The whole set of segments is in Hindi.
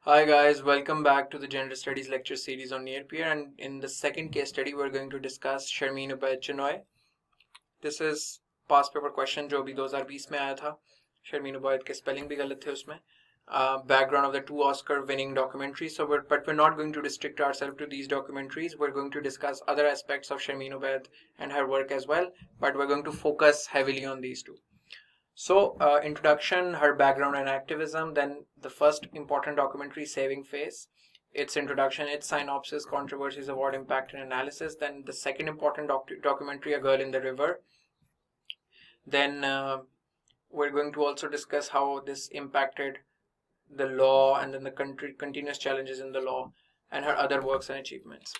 Hi guys, welcome back to the Gender Studies lecture series on Near-Peer, and in the second case study we're going to discuss Sharmeen Ubaid Chinoy. This is past paper question जो अभी 2020 में आया था. Sharmeen Ubaid के spelling भी गलत थे उसमें. Background of the two Oscar winning documentaries. But we're not going to restrict ourselves to these documentaries. We're going to discuss other aspects of Sharmeen Ubaid and her work as well, but we're going to focus heavily on these two. So, introduction, her background and activism, then the first important documentary, Saving Face, its introduction, its synopsis, controversies, award, impact, and analysis. Then the second important documentary, A Girl in the River. Then we're going to also discuss how this impacted the law and then the country continuous challenges in the law and her other works and achievements.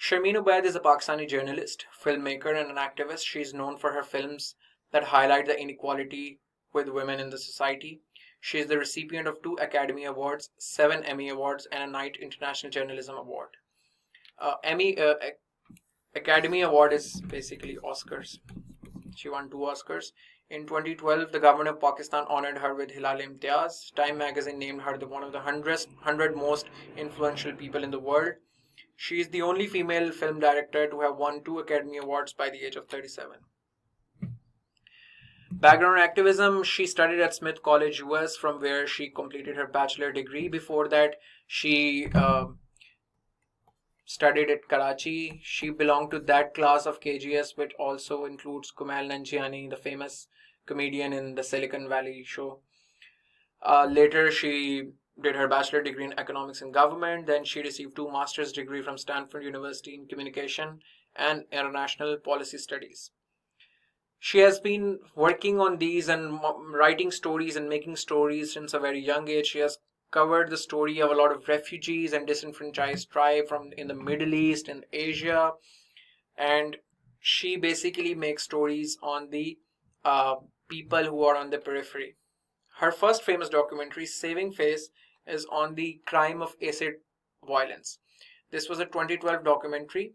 Sharmeen Ubaid is a Pakistani journalist, filmmaker, and an activist. She is known for her films that highlight the inequality with women in the society. She is the recipient of 2 Academy Awards, 7 Emmy Awards, and a Knight International Journalism Award. Academy Award is basically Oscars. She won 2 Oscars. In 2012, the government of Pakistan honored her with Hilal-e-Imtiaz. Time magazine named her one of the 100 most influential people in the world. She is the only female film director to have won 2 Academy Awards by the age of 37. Background activism, she studied at Smith College, US, from where she completed her bachelor degree. Before that, she studied at Karachi. She belonged to that class of KGS, which also includes Kumail Nanjiani, the famous comedian in the Silicon Valley show. Later, she did her bachelor degree in economics and government. Then she received 2 master's degree from Stanford University in communication and international policy studies. She has been working on these and writing stories and making stories since a very young age. She has covered the story of a lot of refugees and disenfranchised tribes from in the Middle East and Asia, and she basically makes stories on the people who are on the periphery. Her first famous documentary, Saving Face, is on the crime of acid violence. This was a 2012 documentary.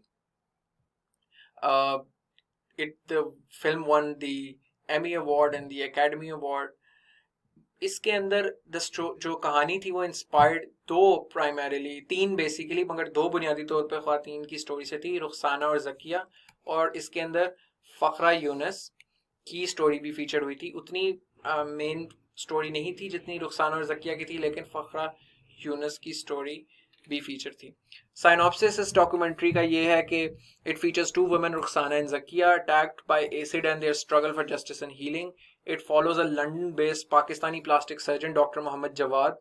The film won the Emmy Award and the Academy Award. इसके अंदर जो कहानी थी वो इंस्पायर्ड 2 प्राइमरीली 3 बेसिकली मगर 2 बुनियादी तौर पे ख्वातीन की स्टोरी से थी, रुखसाना और जकिया. और इसके अंदर फ़खरा यूनुस की स्टोरी भी फीचर हुई थी. उतनी मेन स्टोरी नहीं थी जितनी रुखसाना और जकिया की थी, लेकिन फ़खरा यूनुस की स्टोरी भी फीचर थी. Synopsis इस डॉक्यूमेंट्री का ये है कि it features 2 women, Rukhsana and Zakiya, attacked by acid and their struggle for justice and healing. It follows a London-based Pakistani plastic surgeon, Dr. Muhammad Jawad,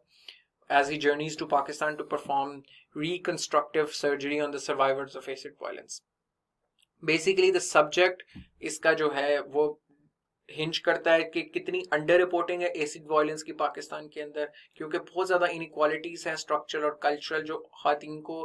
as he journeys to Pakistan to perform reconstructive surgery on the survivors of acid violence. Basically, the subject इसका जो है वो हिंज करता है कि कितनी अंडर रिपोर्टिंग है एसिड वायलेंस की पाकिस्तान के अंदर, क्योंकि बहुत ज़्यादा इनइक्वालिटीज़ हैं स्ट्रक्चरल और कल्चरल जो खातिन को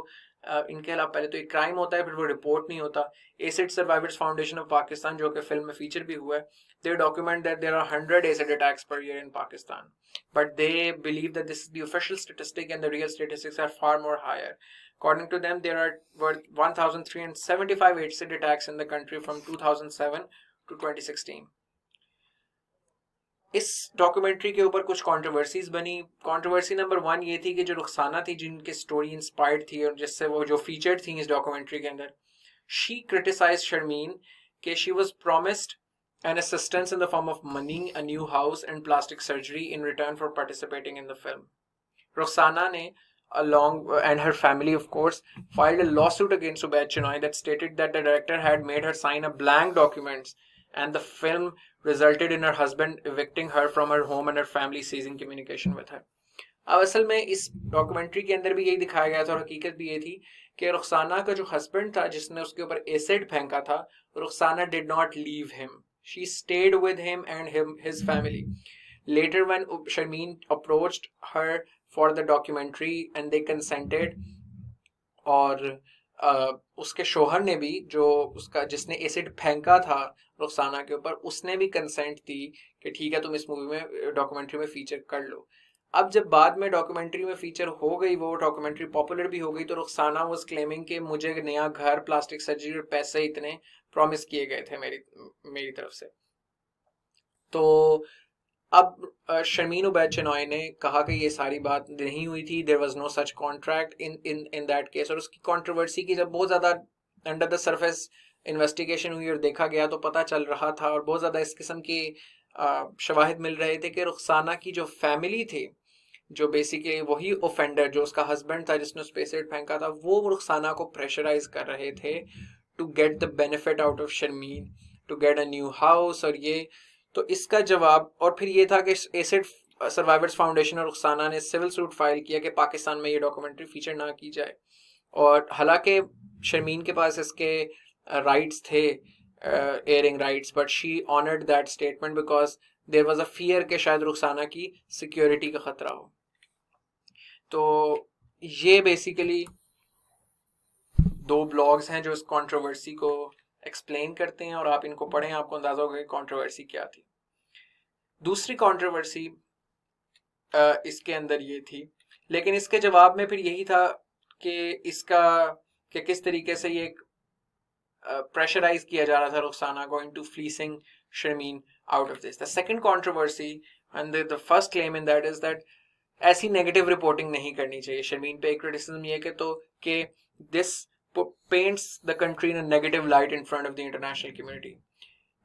इनके अलावा पहले तो एक क्राइम होता है फिर वो रिपोर्ट नहीं होता. Acid survivors foundation of Pakistan जो कि फिल्म में फीचर भी हुआ है, they document that there are 100 acid attacks per year in Pakistan, but they believe that this is the official statistic and the real statistics are far more higher. According to them, there were 1,375 acid attacks in the country from 2007 to 2016. इस डॉक्यूमेंट्री के ऊपर कुछ कंट्रोवर्सीज बनी. कंट्रोवर्सी नंबर 1 ये थी कि जो रुखसाना थी जिनकी स्टोरी इंस्पायर्ड थी और जिससे वो जो फीचर्ड थी इस डॉक्यूमेंट्री के अंदर, शी क्रिटिसाइज्ड शर्मीन कि she was promised an assistance in the form of money, a new house, and plastic surgery in return for participating in the film. Rukhsana ne, along and her family, of course, filed a lawsuit against Ubaid Chinoy that stated that the director had made her sign a blank documents, and the film resulted in her husband evicting her from her home and her family ceasing communication with her. अब असल में इस डॉक्यूमेंट्री के अंदर भी यही दिखाया गया था और हकीकत भी ये थी कि रुखसाना का जो हस्बैंड था जिसने उसके ऊपर एसिड फेंका था, Rukhsana did not leave him. She stayed with him and his family. Later, when Sharmeen approached her for the documentary and they consented, और उसके शोहर ने भी जो उसका जिसने एसिड फेंका था रुखसाना के ऊपर, उसने भी कंसेंट दी कि ठीक है तुम इस मूवी में डॉक्यूमेंट्री में फीचर कर लो. अब जब बाद में डॉक्यूमेंट्री में फीचर हो गई, वो डॉक्यूमेंट्री पॉपुलर भी हो गई, तो रुखसाना वाज क्लेमिंग कि मुझे नया घर, प्लास्टिक सर्जरी और पैसे इतने प्रॉमिस किए गए थे मेरी तरफ से. तो अब शर्मीन उबैद चिनॉय ने कहा कि ये सारी बात नहीं हुई थी, there was no such contract in in in that case. और उसकी कंट्रोवर्सी की जब बहुत ज़्यादा अंडर द सरफेस इन्वेस्टिगेशन हुई और देखा गया तो पता चल रहा था, और बहुत ज़्यादा इस किस्म के शवाहिद मिल रहे थे कि रुखसाना की जो फैमिली थी, जो बेसिकली वही ओफेंडर जो उसका हस्बैंड था जिसने उस पे एसिड फेंका था, वो रुखसाना को प्रेशराइज कर रहे थे to get the benefit out of Sharmeen, to get a new house. और ये तो इसका जवाब, और फिर ये था कि एसिड सर्वाइवर्स फाउंडेशन और रुखसाना ने सिविल सूट फाइल किया कि पाकिस्तान में ये डॉक्यूमेंट्री फीचर ना की जाए। और हालांकि शर्मीन के पास इसके राइट्स थे, airing rights, but she honoured that statement because there was a fear कि शायद रुखसाना की सिक्योरिटी का खतरा हो। तो ये बेसिकली दो ब्लॉग्स हैं जो इस कंट्रोवर्सी को एक्सप्लेन करते हैं, और आप इनको पढ़ें, आपको अंदाजा होगा कि कंट्रोवर्सी क्या थी। दूसरी कंट्रोवर्सी इसके अंदर ये थी, लेकिन इसके जवाब में फिर यही था कि इसका कि किस तरीके से ये प्रेशराइज किया जा रहा था रुखसाना को into fleecing Sharmeen out of this. The second controversy and the first claim in that is that ऐसी नेगेटिव रिपोर्टिंग नहीं करनी चाहिए। शर्मीन पे एक क्रिटिसिज्म ये कि this paints the country in a negative light in front of the international community.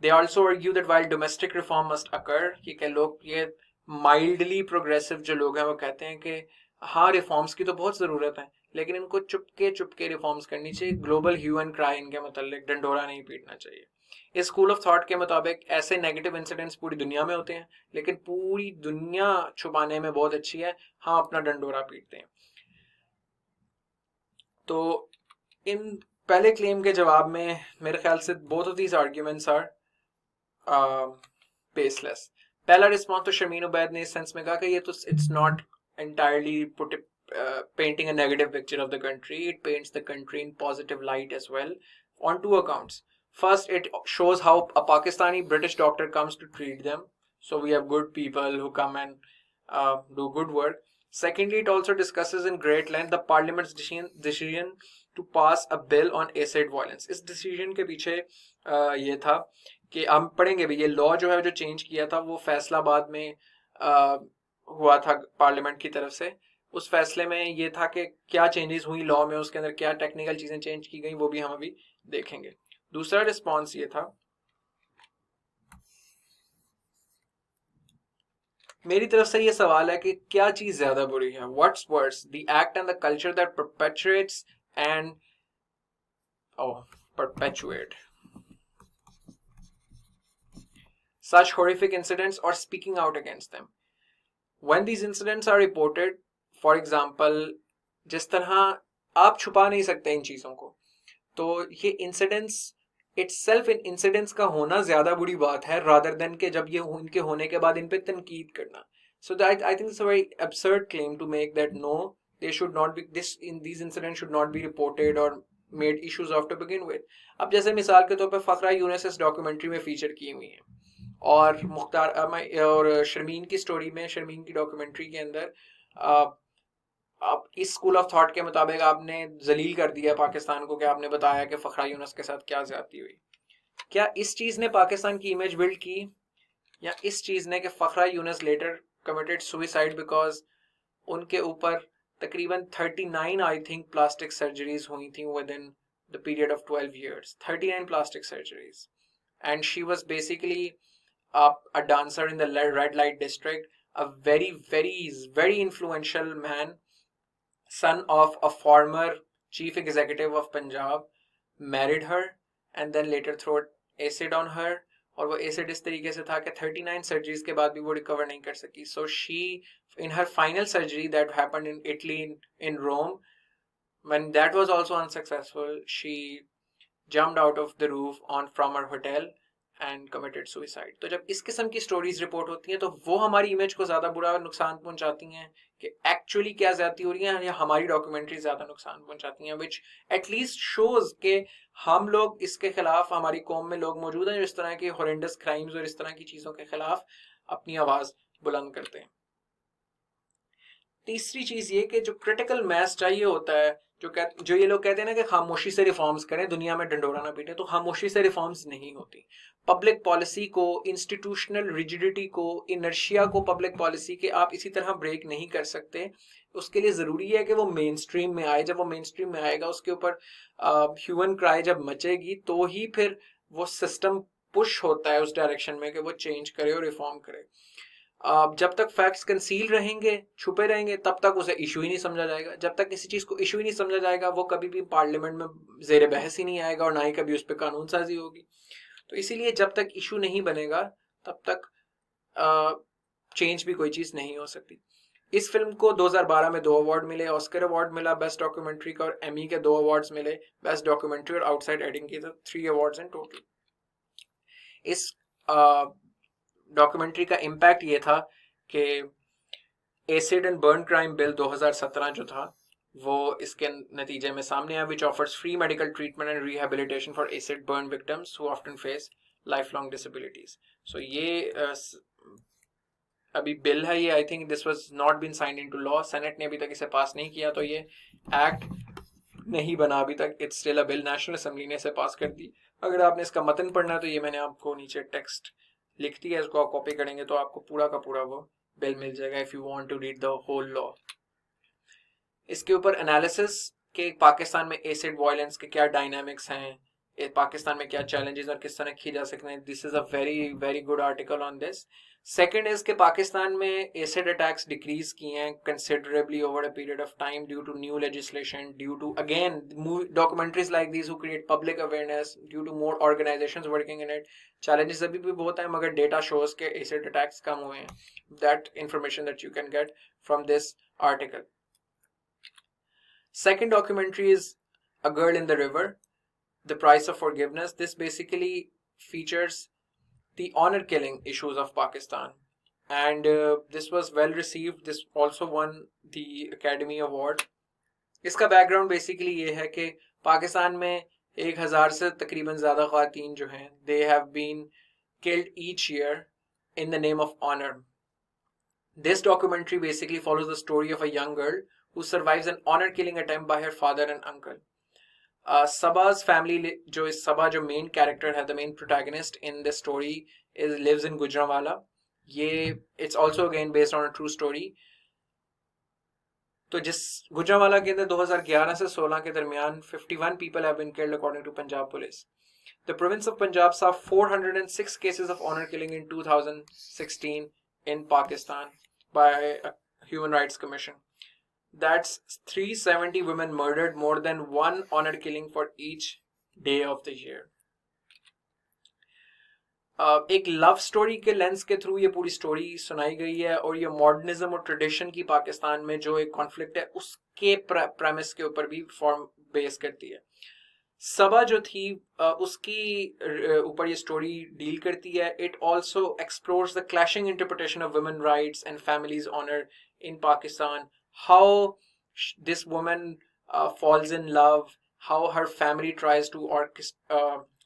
They also argue that while domestic reform must occur, कि लोग ये माइल्डली प्रोग्रेसिव जो लोग हैं वो कहते हैं कि हाँ रिफॉर्म्स की तो बहुत ज़रूरत है, लेकिन इनको चुपके चुपके रिफॉर्म्स करनी चाहिए। ग्लोबल ह्यू एंड क्राई इनके मतलब डंडोरा नहीं पीटना चाहिए। इस स्कूल ऑफ थॉट के मुताबिक ऐसे नेगेटिव इंसिडेंट्स पूरी दुनिया में होते हैं, लेकिन पूरी दुनिया छुपाने में बहुत अच्छी है, हम अपना डंडोरा पीटते हैं। तो इन पहले क्लेम के जवाब में मेरे ख्याल से both of these arguments are baseless. पहला रिस्पॉन्स तो शर्मीन उबैद ने इस सेंस में कहा कि ये तो it's not entirely painting a negative picture of the country. It paints the country in positive light as well on two accounts. First, it shows how a Pakistani British doctor comes to treat them. So we have good people who come and do good work. Secondly, it also discusses in great length the Parliament's decision to pass a bill on acid violence. इस decision के पीछे ये था कि हम पढ़ेंगे भी, ये लॉ जो है जो चेंज किया था वो फैसलाबाद में हुआ था पार्लियामेंट की तरफ से। उस फैसले में ये था कि क्या चेंजेस हुई लॉ में, उसके अंदर क्या टेक्निकल चीजें चेंज की गई, वो भी हम अभी देखेंगे। दूसरा रिस्पॉन्स ये था, मेरी तरफ से ये सवाल है कि क्या चीज ज्यादा बुरी है, what's worse, the act and the culture that perpetuates and perpetuate such horrific incidents or speaking out against them. When these incidents are reported, for example, जिस तरह आप छुपा नहीं सकते इन चीज़ों को, तो ये इंसिडेंट्स इटसेल्फ इन इंसिडेंट्स का होना ज़्यादा बुरी बात है रादर देन के जब ये इनके होने के बाद इन पे तनकीद करना। So that I think it's a very absurd claim to make that no, they should not be these incidents should not be reported or made issues of to begin with. अब जैसे मिसाल के तौर पे फखरा यूनुस इस डॉक्यूमेंट्री में फीचर की हुई है, और मुख्तार और शर्मीन की स्टोरी में, शर्मीन की डॉक्यूमेंट्री के अंदर आप इस स्कूल ऑफ थॉट के मुताबिक आपने जलील कर दिया पाकिस्तान को कि आपने बताया कि फखरा यूनुस के साथ क्या ज्यादती हुई। क्या इस चीज ने पाकिस्तान की इमेज बिल्ड की, या इस चीज ने कि Fakhra Younus later committed suicide because उनके ऊपर तकरीबन 39 आई थिंक प्लास्टिक सर्जरीज हुई थी with in the period of 12 years, 39 plastic surgeries, and she was basically a dancer in the red light district, a very influential man, son of a former chief executive of Punjab, married her and then later threw acid on her, और वो एसिड इस तरीके से था कि 39 सर्जरीज के बाद भी वो रिकवर नहीं कर सकी। So she in her final surgery that happened in Italy in Rome, when that was also unsuccessful, she jumped out of the roof on from her hotel and committed suicide. तो जब इस किस्म की स्टोरीज रिपोर्ट होती हैं तो वो हमारी इमेज को ज्यादा बुरा नुकसान पहुंचाती हैं कि एक्चुअली क्या ज्यादती हो रही है, या हमारी डॉक्यूमेंट्री ज्यादा नुकसान पहुंचाती हैं, विच एटलीस्ट शोज के हम लोग इसके खिलाफ, हमारी कौम में लोग मौजूद हैं जो इस तरह की हॉरेंडस क्राइम्स और इस तरह की चीजों के खिलाफ अपनी आवाज बुलंद करते हैं। तीसरी चीज ये कि जो क्रिटिकल मैस चाहिए होता है जो ये लोग कहते हैं ना कि खामोशी से रिफॉर्म्स करें, दुनिया में डंडोरा ना पीटे, तो खामोशी से रिफॉर्म्स नहीं होती। पब्लिक पॉलिसी को, इंस्टीट्यूशनल रिजिडिटी को, इनर्शिया को पब्लिक पॉलिसी के आप इसी तरह ब्रेक नहीं कर सकते। उसके लिए ज़रूरी है कि वो मेन स्ट्रीम में आए। जब वो मेन स्ट्रीम में आएगा, उसके ऊपर ह्यूमन क्राई जब मचेगी, तो ही फिर वो सिस्टम पुश होता है उस डायरेक्शन में कि वो चेंज करे और रिफॉर्म करे। जब तक फैक्ट्स कंसील रहेंगे, छुपे रहेंगे, तब तक उसे इशू ही नहीं समझा जाएगा। जब तक किसी चीज़ को इशू ही नहीं समझा जाएगा, वो कभी भी पार्लियामेंट में जेर बहस ही नहीं आएगा और ना ही कभी उस पर कानून साजी होगी। तो इसीलिए जब तक इशू नहीं बनेगा, तब तक चेंज भी कोई चीज़ नहीं हो सकती। इस फिल्म को 2012 में 2 अवार्ड मिले, ऑस्कर अवार्ड मिला बेस्ट डॉक्यूमेंट्री का, और एमी के 2 अवार्ड्स मिले, बेस्ट डॉक्यूमेंट्री और आउटसाइड एडिंग के, 3 अवार्ड्स इन टोटल। इस डॉक्यूमेंट्री का इम्पैक्ट ये था कि acid and burn crime bill 2017 जो था, वो इसके नतीजे में सामने आया, which offers free medical treatment and rehabilitation for acid burn victims who often face life long disabilities. So ये अभी बिल है, ये आई think this was not been signed into law, senate ने अभी तक इसे पास नहीं किया, तो ये एक्ट नहीं बना अभी तक, it's still a bill. National assembly ने इसे पास कर दी। अगर आपने इसका मतन पढ़ना है, तो ये मैंने आपको नीचे टेक्स्ट लिख दिया है, इसको आप कॉपी करेंगे तो आपको पूरा का पूरा वो बिल मिल जाएगा, if you want to read the whole law. इसके ऊपर एनालिसिस के पाकिस्तान में एसिड वायलेंस के क्या डायनामिक्स हैं, पाकिस्तान में क्या चैलेंजेस और किस तरह किए जा सकते हैं, this is a very very good article on this. Second is के पाकिस्तान में एसिड अटैक्स डिक्रीज किए हैं considerably over a period of time due to new legislation, due to again documentaries like these who create public awareness, due to more organisations working in it. Challenges अभी भी बहुत है, मगर डेटा शोज के एसिड अटैक्स कम हुए हैं। That information that you can get from this article. Second documentary is A Girl in the River, The Price of Forgiveness. This basically features the honor killing issues of Pakistan, and this was well received. This also won the Academy Award. इसका बैकग्राउंड बेसिकली ये है कि पाकिस्तान में 1000 से तकरीबन ज़्यादा ख़वातीन जो हैं, they have been killed each year in the name of honor. This documentary basically follows the story of a young girl who survives an honor killing attempt by her father and uncle. Saba's family, जो Saba जो main character है, the main protagonist in this story, lives in Gujranwala. ये it's also again based on a true story. तो जिस गुजरांवाला के अंदर 2011 से 16 के दरमियान 51 people have been killed according to Punjab police. The province of Punjab saw 406 cases of honor killing in 2016 in Pakistan by a Human Rights Commission. That's 370 women murdered, more than one honor killing for each day of the year. एक लव स्टोरी के लेंस के थ्रू ये पूरी स्टोरी सुनाई गई है, और ये मॉडर्निज्म और ट्रेडिशन की पाकिस्तान में जो एक कॉन्फ्लिक्ट है उसके प्रेमिस के ऊपर भी फॉर्म बेस करती है। सबा जो थी उसकी ऊपर ये स्टोरी डील करती है। It also explores the clashing interpretation of women rights and families honour in Pakistan, how this woman falls in love, how her family tries to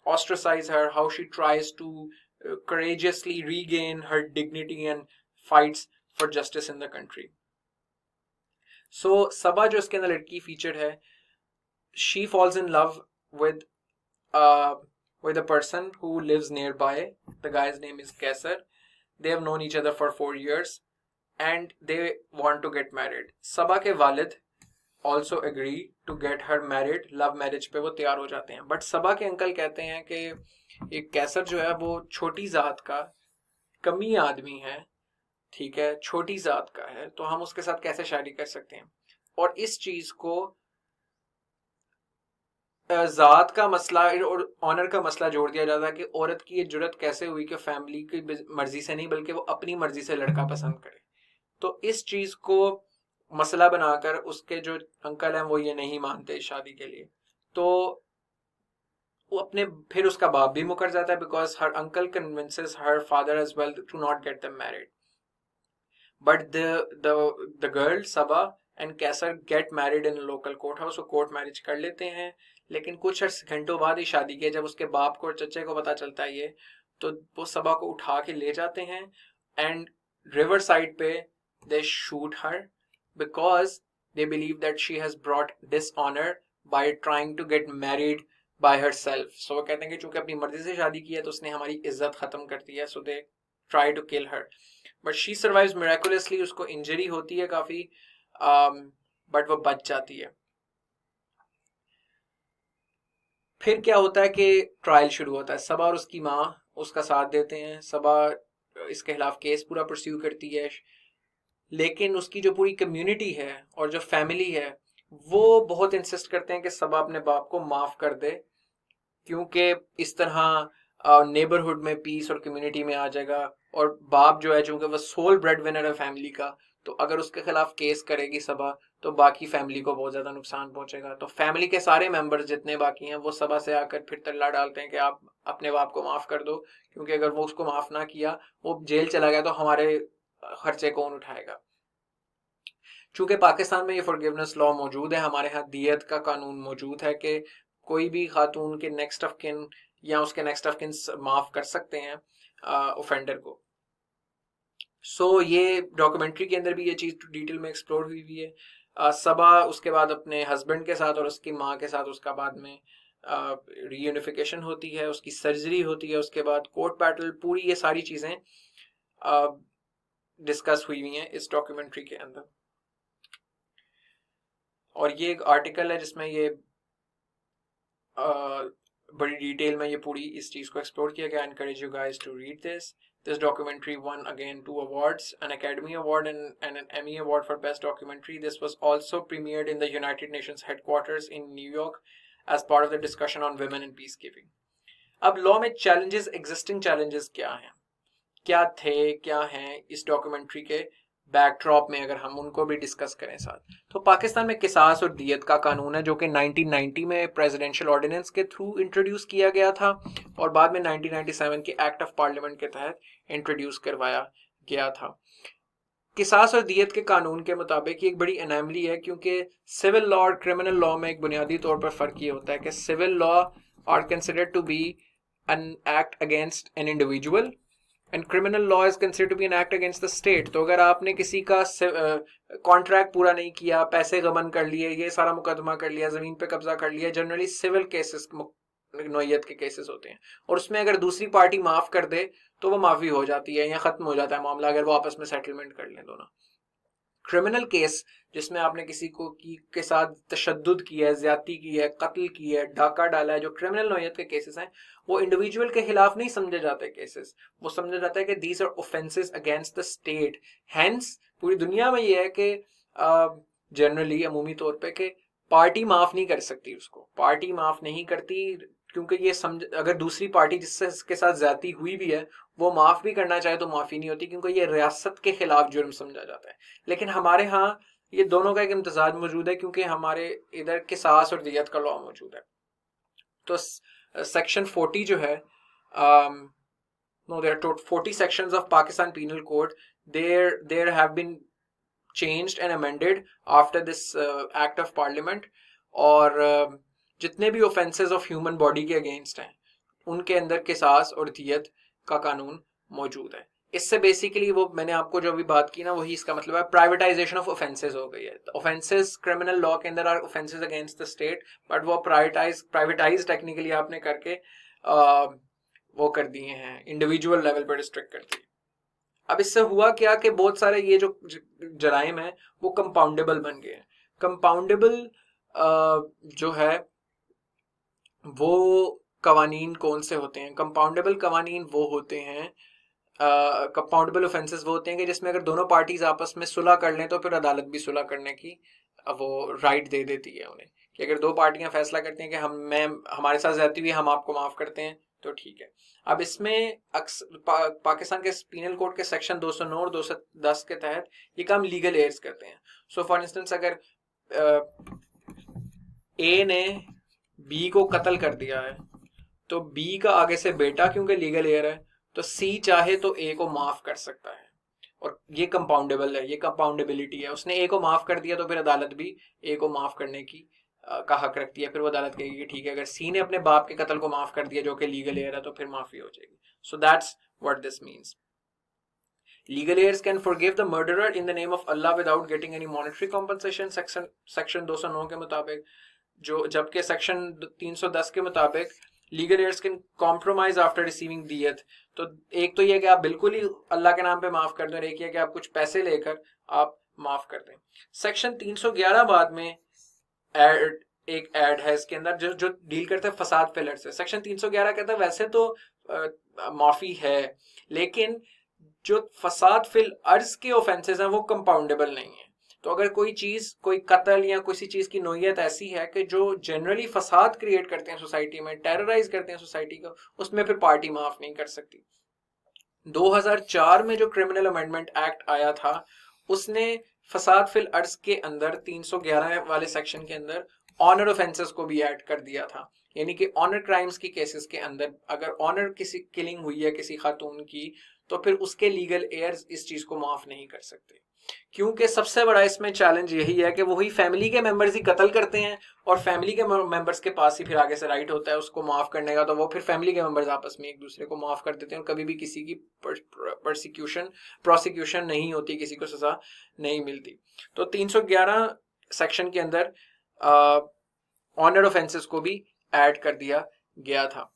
ostracize her, how she tries to courageously regain her dignity and fights for justice in the country. So Saba जो इसके अंदर लड़की featured है, she falls in love with a person who lives nearby. The guy's name is Kaisar. They have known each other for 4 years and they want to get married. Saba के वालिद also agree to get her married. Love marriage पे वो तैयार हो जाते हैं, बट सबा के अंकल कहते हैं कि एक कैसर जो है वो छोटी जात का कमी आदमी है, ठीक है, छोटी जात का है, तो हम उसके साथ कैसे शादी कर सकते हैं। और इस चीज को जात का मसला और ऑनर का मसला जोड़ दिया जाता है कि औरत की ये जुर्रत कैसे हुई कि फैमिली की मर्जी से नहीं बल्कि वो अपनी मर्जी से लड़का पसंद करे। तो इस चीज को मसला बनाकर उसके जो अंकल हैं वो ये नहीं मानते शादी के लिए, तो वो अपने फिर उसका बाप भी मुकर जाता है, because her uncle convinces her father as well to not get them married. But the girl Saba and Qaiser get married in local court house, वो कोर्ट मैरिज कर लेते हैं। लेकिन कुछ घंटों बाद ही शादी के जब उसके बाप को और चचे को पता चलता है ये, तो वो सबा को उठा के ले जाते हैं एंड रिवर साइड पे they shoot her, because they believe that she has brought dishonor by trying to get married by herself. So वो कहते हैं कि चूंकि अपनी मर्जी से शादी की है तो उसने हमारी इज्जत खत्म कर दी है. So they try to kill her, but she survives miraculously. उसको इंजरी होती है काफी, बट वो बच जाती है. फिर क्या होता है कि ट्रायल शुरू होता है. सबा और उसकी माँ उसका साथ देते हैं. सबा इसके खिलाफ केस पूरा परस्यू करती है, लेकिन उसकी जो पूरी कम्युनिटी है और जो फैमिली है वो बहुत इंसिस्ट करते हैं कि सबा अपने बाप को माफ कर दे, क्योंकि इस तरह नेबरहुड में पीस और कम्युनिटी में आ जाएगा. और बाप जो है चूंकि वो सोल ब्रेड विनर है फैमिली का, तो अगर उसके खिलाफ केस करेगी सबा तो बाकी फैमिली को बहुत ज्यादा नुकसान पहुंचेगा. तो फैमिली के सारे मेंबर्स जितने बाकी हैं वो सबा से आकर फिर तल्ला डालते हैं कि आप अपने बाप को माफ कर दो, क्योंकि अगर वो उसको माफ ना किया, वो जेल चला गया, तो हमारे खर्चे कौन उठाएगा. चूंकि पाकिस्तान में ये फॉरगिवनेस लॉ मौजूद है, हमारे यहाँ दियत का कानून मौजूद है कि कोई भी खातून के नेक्स्ट ऑफ किन या उसके नेक्स्ट ऑफ किन माफ कर सकते हैं ऑफेंडर को. सो ये डॉक्यूमेंट्री के अंदर भी ये चीज डिटेल में एक्सप्लोर हुई हुई है. सबा उसके बाद अपने हस्बैंड के साथ और उसकी माँ के साथ उसका बाद में रीयूनिफिकेशन होती है, उसकी सर्जरी होती है, उसके बाद कोर्ट बैटल, पूरी ये सारी चीजें डिस्कस हुई हुई हैं इस डॉक्यूमेंट्री के अंदर. और ये एक आर्टिकल है जिसमें ये बड़ी डिटेल में ये पूरी इस चीज को एक्सप्लोर किया गया. Encourage you guys to read this. This documentary won again 2 awards, an Academy Award and an Emmy Award for Best Documentary. This was also premiered in the United Nations headquarters in New York as part of the discussion on women and peacekeeping. अब लॉ में challenges, existing challenges क्या हैं, क्या थे, क्या हैं इस डॉक्यूमेंट्री के बैकड्रॉप में, अगर हम उनको भी डिस्कस करें साथ. तो पाकिस्तान में किसास और दियत का कानून है जो कि 1990 में प्रेसिडेंशियल ऑर्डिनेंस के थ्रू इंट्रोड्यूस किया गया था और बाद में 1997 के एक्ट ऑफ पार्लियामेंट के तहत इंट्रोड्यूस करवाया गया था. किसास और दियत के कानून के मुताबिक ये एक बड़ी अनैमली है, क्योंकि सिविल लॉ और क्रिमिनल लॉ में एक बुनियादी तौर पर फर्क ये होता है कि civil law are considered to be an act against an individual and criminal law is considered to be an act against the state. तो अगर आपने किसी का कॉन्ट्रैक्ट पूरा नहीं किया, पैसे गबन कर लिए, ये सारा मुकदमा कर लिया, जमीन पे कब्जा कर लिया, जनरली सिविल केसेस नौयत के केसेस होते हैं, और उसमें अगर दूसरी पार्टी माफ कर दे तो वो माफी हो जाती है या खत्म हो जाता है मामला, अगर वो आपस में सेटलमेंट कर लें दोनों. क्रिमिनल केस जिसमें आपने किसी को के साथ तशद्दुद किया है, ज्यादती की है, कत्ल किया है, डाका डाला है, जो क्रिमिनल नौयत के केसेस हैं, वो इंडिविजुअल के खिलाफ नहीं समझे जाते केसेस, वो समझा जाता है कि these are offences against the state. Hence पूरी दुनिया में ये है कि जनरली अमूमी तौर पे कि पार्टी माफ नहीं कर सकती उसको, पार्टी माफ नहीं करती, क्योंकि ये समझ, अगर दूसरी पार्टी जिससे इसके साथ ज्यादती हुई भी है वो माफ भी करना चाहे तो माफी नहीं होती, क्योंकि ये रियासत के खिलाफ जुर्म समझा जाता है. लेकिन हमारे यहाँ ये दोनों का एक इम्तजाज मौजूद है, क्योंकि हमारे इधर किसास और दियत का लॉ मौजूद है. तो सेक्शन 40 जो है, no, there are 40 sections of Pakistan Penal Code. There have been changed and amended after this act of parliament. और जितने भी ऑफेंसेस ऑफ ह्यूमन बॉडी के अगेंस्ट हैं उनके अंदर किसास और दियत का कानून मौजूद है. इससे बेसिकली वो मैंने आपको जो अभी बात की ना, वही इसका मतलब है. प्राइवेटाइजेशन ऑफ ऑफेंसेस हो गई है. ऑफेंसेस क्रिमिनल लॉ के अंदर are offences against the state, but वो प्राइवेटाइज टेक्निकली आपने करके वो कर दिए हैं, इंडिविजुअल लेवल पर रिस्ट्रिक्ट कर दिए. अब इससे हुआ क्या कि बहुत सारे ये जो जराइम है वो कंपाउंडेबल बन गए हैं. कंपाउंडेबल जो है वो कवानीन कौन से होते हैं? कंपाउंडेबल कवानीन वो होते हैं, कंपाउंडेबल ऑफेंसेस वो होते हैं कि जिसमें अगर दोनों पार्टीज आपस में सुलह कर लें तो फिर अदालत भी सुलह करने की वो राइट दे देती है उन्हें, कि अगर दो पार्टियां फैसला करती हैं कि हमारे साथ ज्यादती हुई, हम आपको माफ करते हैं, तो ठीक है. अब इसमें पाकिस्तान के पीनल कोड के सेक्शन 209 और 210 के तहत ये काम लीगल एयर्स करते हैं. सो फॉर इंस्टेंस अगर ए ने बी को कत्ल कर दिया है तो बी का आगे से बेटा क्योंकि लीगल एयर है तो सी चाहे तो ए को माफ कर सकता है, और ये कंपाउंडेबल है, ये कंपाउंडेबिलिटी है. उसने ए को माफ कर दिया तो फिर अदालत भी ए को माफ करने की का हक रखती है. फिर वो अदालत कहेगी कि ठीक है, अगर सी ने अपने बाप के कत्ल को माफ कर दिया जो कि लीगल एयर है तो फिर माफी हो जाएगी. So that's what this means. Legal heirs can forgive the murderer in the name of Allah without getting any monetary compensation, section 209 के मुताबिक। जो जबकि सेक्शन 310 के मुताबिक legal heirs can compromise after receiving दियत। तो एक तो ये कि आप बिल्कुल ही अल्लाह के नाम पे माफ कर दें, और एक ये कि आप कुछ पैसे लेकर आप माफ कर दें। सेक्शन 311 बाद में एक ऐड है इसके अंदर जो डील करते हैं फसाद फिलर से। सेक्शन 311 कहता है वैसे तो माफी है, लेकिन जो फसाद फिल अर्ज के ऑफेंसेस हैं वो कंपाउंडेबल नहीं है। तो अगर कोई चीज, कोई कत्ल या किसी चीज की नोयत ऐसी है कि जो जनरली फसाद क्रिएट करते हैं सोसाइटी में, टेरराइज करते हैं सोसाइटी को, उसमें फिर पार्टी माफ नहीं कर सकती। 2004 में जो क्रिमिनल अमेंडमेंट एक्ट आया था उसने फसाद फिल अर्ज के अंदर 311 वाले सेक्शन के अंदर ऑनर ऑफेंसेस को भी ऐड कर दिया था। यानी कि ऑनर क्राइम्स की केसेस के अंदर अगर ऑनर किसी किलिंग हुई है किसी खातून की, तो फिर उसके लीगल एयर्स इस चीज को माफ नहीं कर सकते, क्योंकि सबसे बड़ा इसमें चैलेंज यही है कि वही फैमिली के मेंबर्स ही कत्ल करते हैं, और फैमिली के मेंबर्स के पास ही फिर आगे से राइट होता है उसको माफ करने का। तो वो फिर फैमिली के मेंबर्स आपस में एक दूसरे को माफ कर देते हैं, और कभी भी किसी की प्रोसिक्यूशन नहीं होती, किसी को सजा नहीं मिलती। तो 311 सेक्शन के अंदर ऑनर ऑफेंसेस को भी ऐड कर दिया गया था।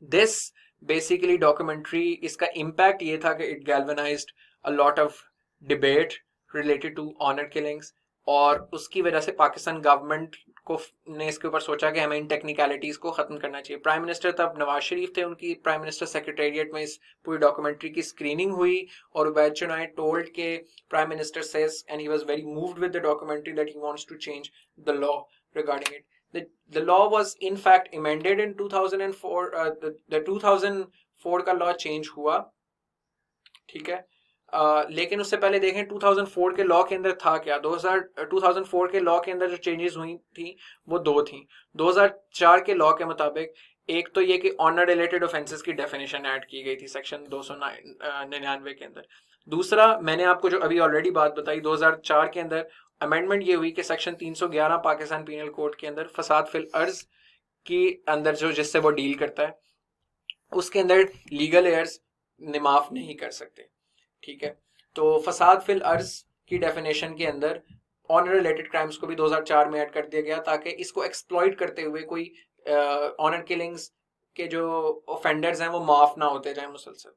दिस बेसिकली डॉक्यूमेंट्री, इसका इम्पैक्ट ये था कि it galvanised a lot of debate related to honour killings, और उसकी वजह से पाकिस्तान गवर्नमेंट को ने इसके ऊपर सोचा कि हमें इन टेक्निकलिटीज को खत्म करना चाहिए। प्राइम मिनिस्टर तब नवाज शरीफ थे, उनकी प्राइम मिनिस्टर सेक्रेटेरिएट में इस पूरी डॉक्यूमेंट्री की स्क्रीनिंग हुई, और उबैद चुनाई टोल्ड के prime minister says and he was very moved with the documentary that he wants to change the law regarding it. The law was in fact amended in 2004. The 2004 का लॉ चेंज हुआ, ठीक है। लेकिन उससे पहले देखें 2004 के लॉ के अंदर था क्या। 2004 के लॉ के अंदर जो चेंजेस हुई थी वो दो थी। 2004 के लॉ के मुताबिक एक तो ये कि ऑनर रिलेटेड ऑफेंसेस की डेफिनेशन ऐड की गई थी सेक्शन 299 के अंदर। दूसरा, मैंने आपको जो अभी ऑलरेडी बात बताई, 2004 के अंदर अमेंडमेंट ये हुई कि सेक्शन 311 पाकिस्तान पीनल कोड के अंदर फसाद फिल अर्ज के अंदर जो जिससे वो डील करता है उसके अंदर लीगल एयर्स माफ नहीं कर सकते, ठीक है। तो फसाद फिल अर्ज की डेफिनेशन के अंदर ऑनर रिलेटेड क्राइम्स को भी 2004 में ऐड कर दिया गया, ताकि इसको एक्सप्लॉइट करते हुए कोई ऑनर किलिंग्स के जो ऑफेंडर्स हैं वो माफ ना होते जाए मुसलसल।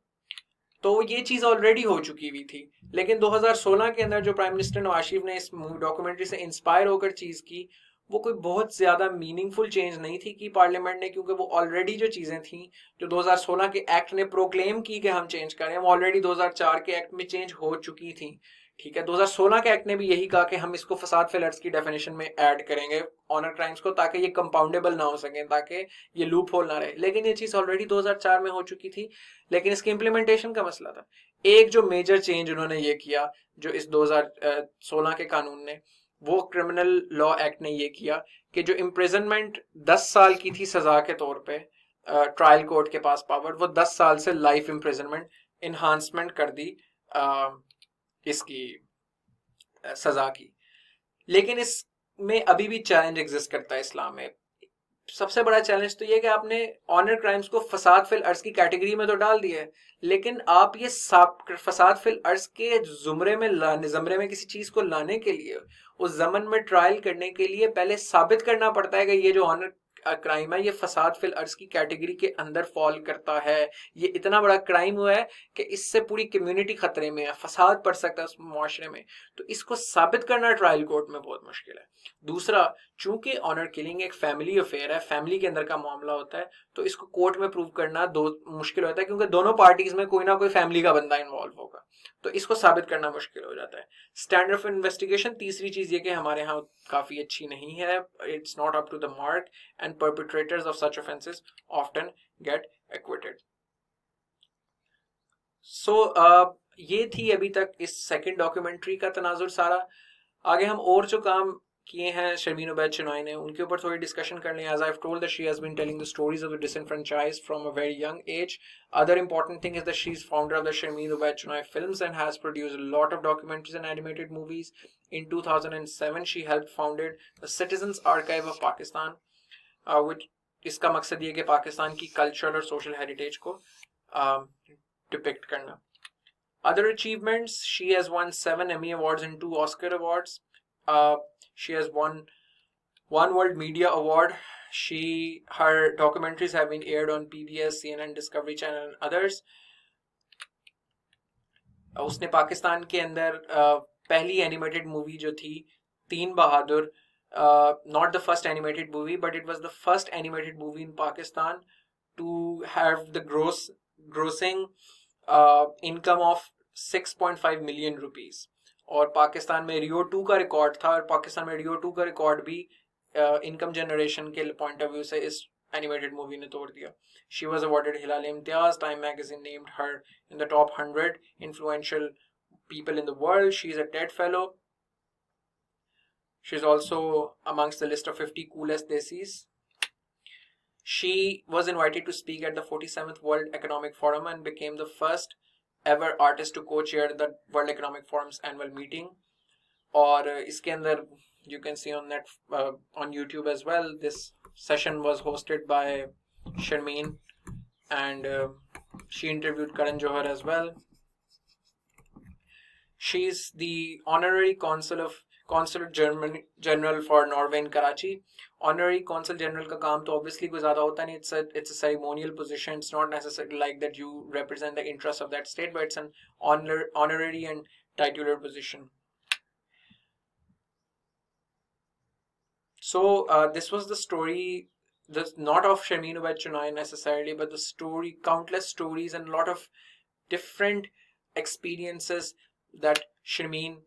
तो ये चीज ऑलरेडी हो चुकी हुई थी, लेकिन 2016 के अंदर जो प्राइम मिनिस्टर नवाज शरीफ ने इस डॉक्यूमेंट्री से इंस्पायर होकर चीज की, वो कोई बहुत ज्यादा मीनिंगफुल चेंज नहीं थी कि पार्लियामेंट ने, क्योंकि वो ऑलरेडी जो चीजें थी जो 2016 के एक्ट ने प्रोक्लेम की कि हम चेंज करें, वो ऑलरेडी 2004 के एक्ट में चेंज हो चुकी थी, ठीक है। 2016 के एक्ट ने भी यही कहा कि हम इसको फसाद फिल अर्ज की डेफिनेशन में ऐड करेंगे ऑनर क्राइम्स को, ताकि ये कंपाउंडेबल ना हो सके, ताकि ये लूप होल ना रहे। लेकिन ये चीज ऑलरेडी 2004 में हो चुकी थी, लेकिन इसके इम्प्लीमेंटेशन का मसला था। एक जो मेजर चेंज उन्होंने ये किया जो इस 2016 के कानून ने, वो क्रिमिनल लॉ एक्ट ने ये किया कि जो इम्प्रिजनमेंट 10 साल की थी सजा के तौर पे, ट्रायल कोर्ट के पास पावर, वो 10 साल से लाइफ इम्प्रिजनमेंट इन्हांसमेंट कर दी इसकी सजा की। लेकिन इसमें अभी भी चैलेंज एग्जिस्ट करता है इस्लाम में। सबसे बड़ा चैलेंज तो ये कि आपने ऑनर क्राइम्स को फसाद फिल अर्ज की कैटेगरी में तो डाल दिया है, लेकिन आप ये फसाद फिल अर्ज के जुमरे में किसी चीज को लाने के लिए, उस जमन में ट्रायल करने के लिए पहले साबित करना पड़ता है कि ये जो ऑनर क्राइम है ये फसाद फिल अर्ज की कैटेगरी के अंदर फॉल करता है, ये इतना बड़ा क्राइम हुआ है कि इससे पूरी कम्युनिटी खतरे में है, फसाद पड़ सकता है उस मुआशरे में। तो इसको साबित करना ट्रायल कोर्ट में बहुत मुश्किल है। दूसरा, चूंकि ऑनर किलिंग एक फैमिली अफेयर है, फैमिली के अंदर का मामला होता है, तो इसको कोर्ट में प्रूव करना मुश्किल होता है, क्योंकि दोनों पार्टीज में कोई ना कोई फैमिली का बंदा इन्वॉल्व होगा, तो इसको साबित करना मुश्किल हो जाता है। स्टैंडर्ड ऑफ इन्वेस्टिगेशन, तीसरी चीज ये कि हमारे यहाँ काफी अच्छी नहीं है, it's not up to the mark and perpetrators of such offenses often get acquitted. So ये थी अभी तक इस सेकंड डॉक्यूमेंट्री का तनाजुर सारा। आगे हम और जो काम किए हैं शर्मीन उबैद चिनॉय ने, उनके ऊपर थोड़ी डिस्कशन कर लें। As I've told that she has been telling the stories of the disenfranchised from a very young age. Other important thing is that she's founder of the Sharmeen Ubaid Chinoy Films and has produced a lot of documentaries and animated movies. In 2007, she helped founded the Citizens Archive of Pakistan, which इसका मकसद ये कि पाकिस्तान की कल्चरल और सोशल हेरिटेज को डिपिक्ट करना। Other achievements: she has won 7 Emmy Awards and 2 Oscar Awards. She has won 1 World Media Award. Her documentaries have been aired on PBS, CNN, Discovery Channel and others. उसने पाकिस्तान के अंदर पहली एनिमेटेड मूवी जो थी तीन बहादुर, not the first animated movie, but it was the first animated movie in Pakistan to have the grossing income of 6.5 million rupees. और पाकिस्तान में रियो 2 का रिकॉर्ड था, और पाकिस्तान में रियो 2 का रिकॉर्ड भी इनकम जनरेशन के पॉइंट ऑफ व्यू से इस एनिमेटेड मूवी ने तोड़ दिया. She was awarded Hilal Imtiaz. Time magazine named her in the top 100 influential people in the world. She is a TED fellow. She's also amongst the list of 50 coolest desis. She was invited to speak at the 47th World Economic Forum and became the first ever artist to co-chair the World Economic Forum's annual meeting. और इसके अंदर you can see on YouTube as well, this session was hosted by Sharmeen, and she interviewed Karan Johar as well. She's the honorary consulate general for Norway in Karachi. Honorary consul general का काम तो obviously कोई ज़्यादा होता नहीं. It's a ceremonial position. It's not necessarily like that you represent the interests of that state, but it's an honorary and titular position. So this was the story, not of Sharmeen Ubaid Chinoy necessarily, but the story, countless stories and a lot of different experiences that Sharmeen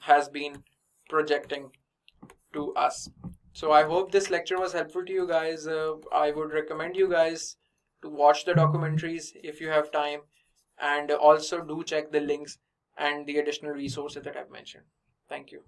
has been projecting to us. So I hope this lecture was helpful to you guys. I would recommend you guys to watch the documentaries if you have time, and also do check the links and the additional resources that I've mentioned. Thank you.